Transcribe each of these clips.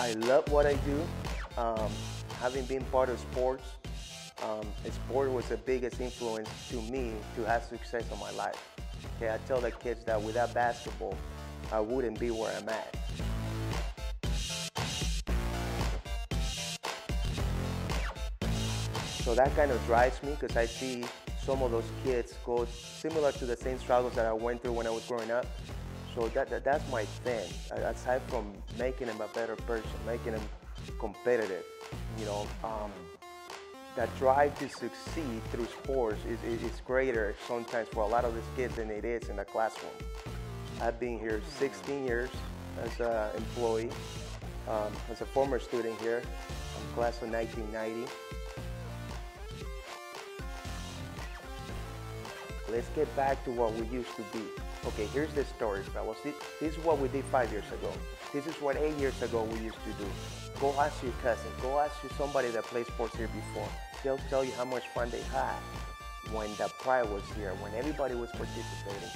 I love what I do. Having been part of sports, sport was the biggest influence to me to have success in my life. Okay, I tell the kids that without basketball, I wouldn't be where I'm at. So that kind of drives me because I see some of those kids go similar to the same struggles that I went through when I was growing up. So that's my thing. Aside from making them a better person, making them competitive, you know, that drive to succeed through sports is greater sometimes for a lot of these kids than it is in the classroom. I've been here 16 years as an employee, as a former student here. I'm class of 1990. Let's get back to what we used to be. Okay, here's the story, fellas. This is what we did 5 years ago. This is what 8 years ago we used to do. Go ask your cousin, go ask you somebody that played sports here before. They'll tell you how much fun they had when the pride was here, when everybody was participating.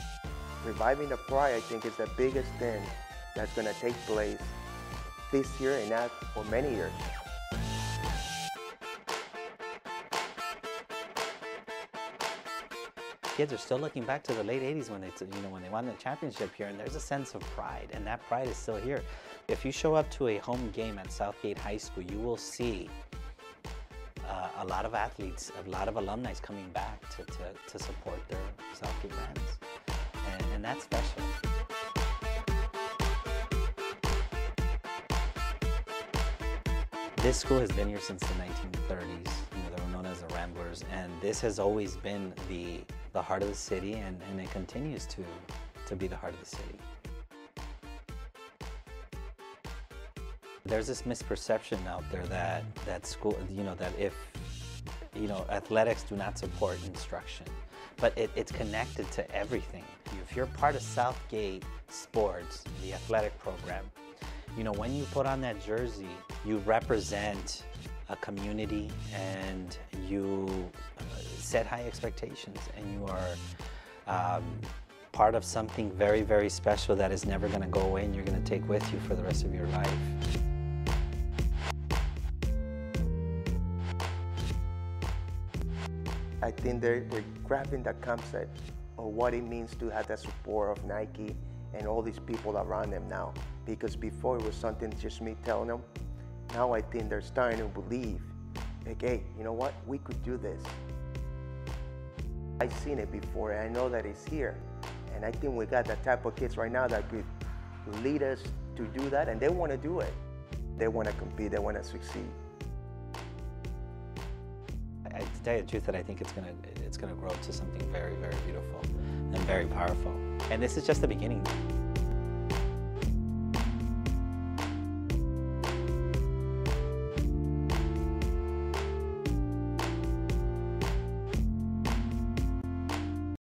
Reviving the pride, I think, is the biggest thing that's gonna take place this year and not for many years. Kids are still looking back to the late 80s when when they won the championship here, and there's a sense of pride, and that pride is still here. If you show up to a home game at Southgate High School, you will see a lot of athletes, a lot of alumni coming back to support their Southgate Rams, and that's special. This school has been here since the 1930s. They were known as the Ramblers, and this has always been the heart of the city, and it continues to be the heart of the city. There's this misperception out there that school, that if athletics do not support instruction, but it's connected to everything. If you're part of Southgate Sports, the athletic program, when you put on that jersey, you represent a community, and you set high expectations, and you are part of something very, very special that is never going to go away, and you're going to take with you for the rest of your life. I think they're grabbing the concept of what it means to have the support of Nike and all these people around them now. Because before it was something just me telling them. Now I think they're starting to believe, like, hey, you know what? We could do this. I've seen it before, and I know that it's here. And I think we got the type of kids right now that could lead us to do that, and they want to do it. They want to compete, they want to succeed. To tell you the truth, that I think it's gonna grow to something very, very beautiful and very powerful. And this is just the beginning.